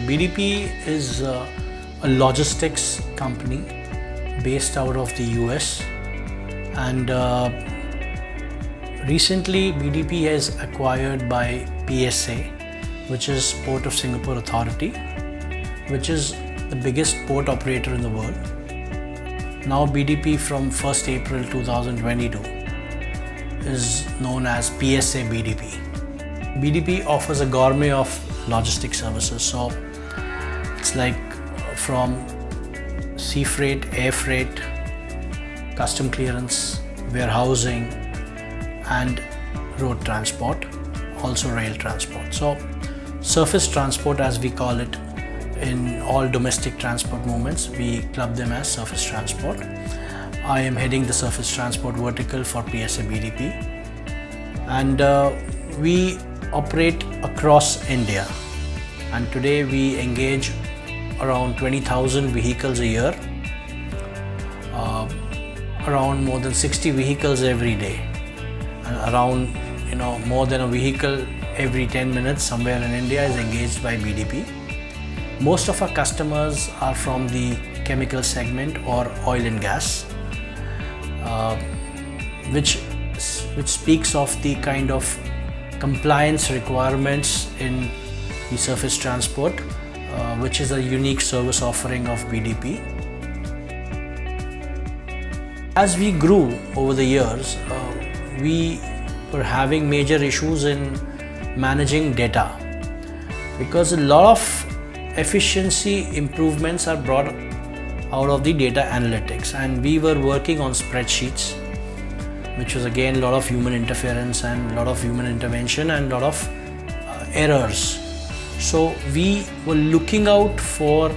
BDP is a logistics company based out of the US, and recently BDP is acquired by PSA, which is Port of Singapore Authority, which is the biggest port operator in the world. Now BDP from 1st April 2022 is known as PSA BDP. BDP offers a gourmet of logistics services, so it's like from sea freight, air freight, custom clearance, warehousing and road transport, also rail transport. So surface transport, as we call it in all domestic transport movements, we club them as surface transport. I am heading the surface transport vertical for PSA BDP, and we operate across India, and today we engage around 20,000 vehicles a year, around more than 60 vehicles every day, and around more than a vehicle every 10 minutes somewhere in India is engaged by BDP. Most of our customers are from the chemical segment or oil and gas, which speaks of the kind of compliance requirements in the surface transport, which is a unique service offering of BDP. As we grew over the years, we were having major issues in managing data, because a lot of efficiency improvements are brought out of the data analytics, and we were working on spreadsheets, which was again a lot of human interference and a lot of human intervention and a lot of errors. So we were looking out for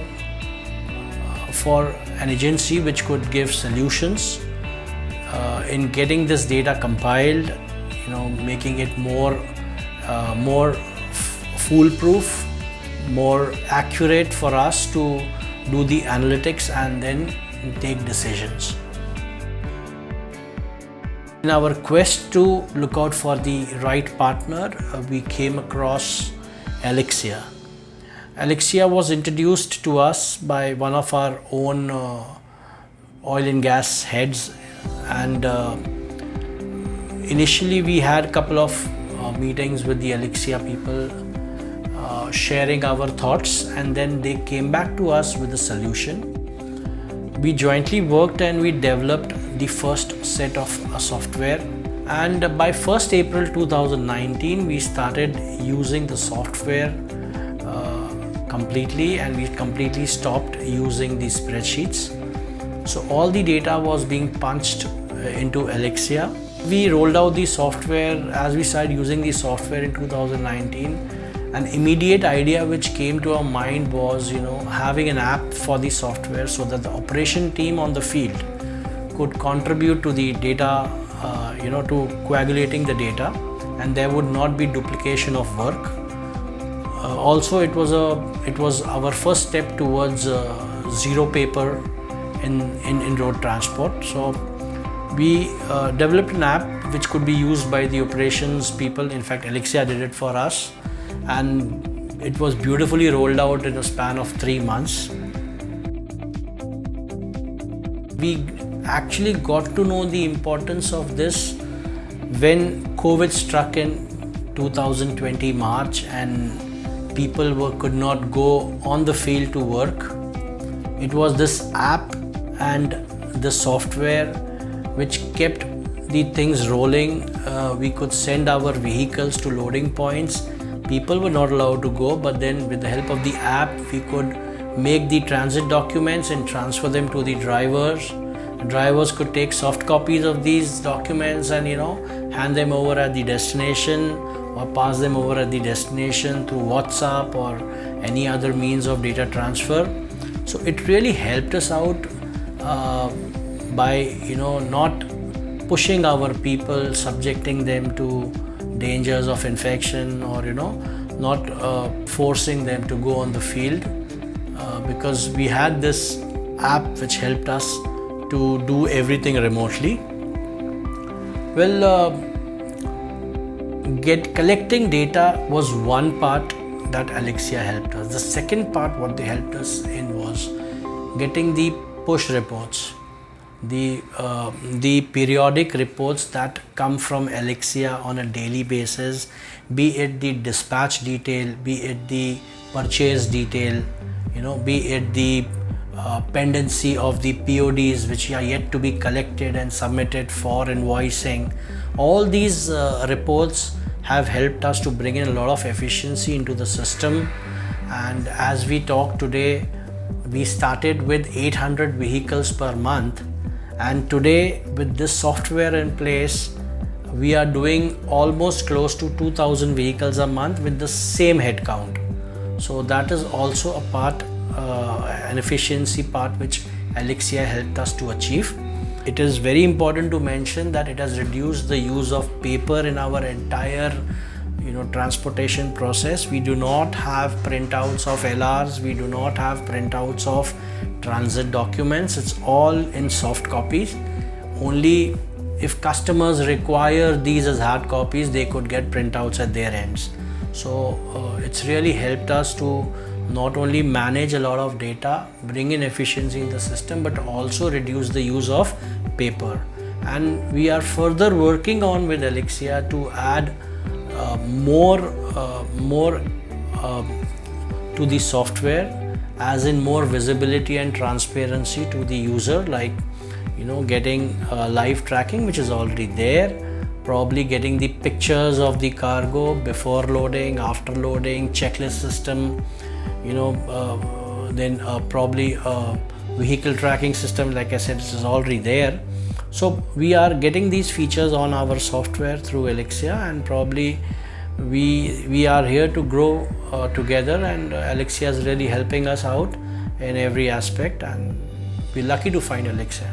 an agency which could give solutions in getting this data compiled, making it more foolproof, more accurate for us to do the analytics and then take decisions. In our quest to look out for the right partner, we came across Elixia. Elixia was introduced to us by one of our own oil and gas heads, and initially we had a couple of meetings with the Elixia people, sharing our thoughts, and then they came back to us with a solution. We jointly worked and we developed the first set of software, and by 1st April 2019 we started using the software completely, and we completely stopped using the spreadsheets. So all the data was being punched into Elixia. We rolled out the software. As we started using the software in 2019, an immediate idea which came to our mind was having an app for the software, so that the operation team on the field could contribute to the data, to coagulating the data, and there would not be duplication of work. Also, it was our first step towards zero paper in road transport. So we developed an app which could be used by the operations people. In fact, Elixia did it for us, and it was beautifully rolled out in a span of 3 months. We actually got to know the importance of this when COVID struck in 2020 March, and people could not go on the field to work. It was this app and the software which kept the things rolling. We could send our vehicles to loading points. People were not allowed to go, but then with the help of the app we could make the transit documents and transfer them to the drivers. The drivers could take soft copies of these documents and hand them over at the destination, or pass them over at the destination through WhatsApp or any other means of data transfer. So it really helped us out by not pushing our people, subjecting them to dangers of infection, or not forcing them to go on the field, because we had this app which helped us to do everything remotely. Well, collecting data was one part, that Elixia helped us. The second part what they helped us in was getting the push reports, the periodic reports that come from Elixia on a daily basis, be it the dispatch detail, be it the purchase detail, be it the pendency of the PODs which are yet to be collected and submitted for invoicing. All these reports have helped us to bring in a lot of efficiency into the system. And as we talk today, we started with 800 vehicles per month, and today with this software in place, we are doing almost close to 2000 vehicles a month with the same headcount. So that is also a part, an efficiency part which Elixia helped us to achieve. It is very important to mention that it has reduced the use of paper in our entire transportation process. We do not have printouts of LRs, we do not have printouts of transit documents. It's all in soft copies. Only if customers require these as hard copies, they could get printouts at their ends. So it's really helped us to not only manage a lot of data, bring in efficiency in the system, but also reduce the use of paper. And we are further working on with Elixia to add more to the software, as in more visibility and transparency to the user, like getting live tracking, which is already there, probably getting the pictures of the cargo before loading, after loading, checklist system, then probably vehicle tracking system, like I said, this is already there. So we are getting these features on our software through Elixia, and probably we are here to grow together, and Elixia is really helping us out in every aspect, and we're lucky to find Elixia.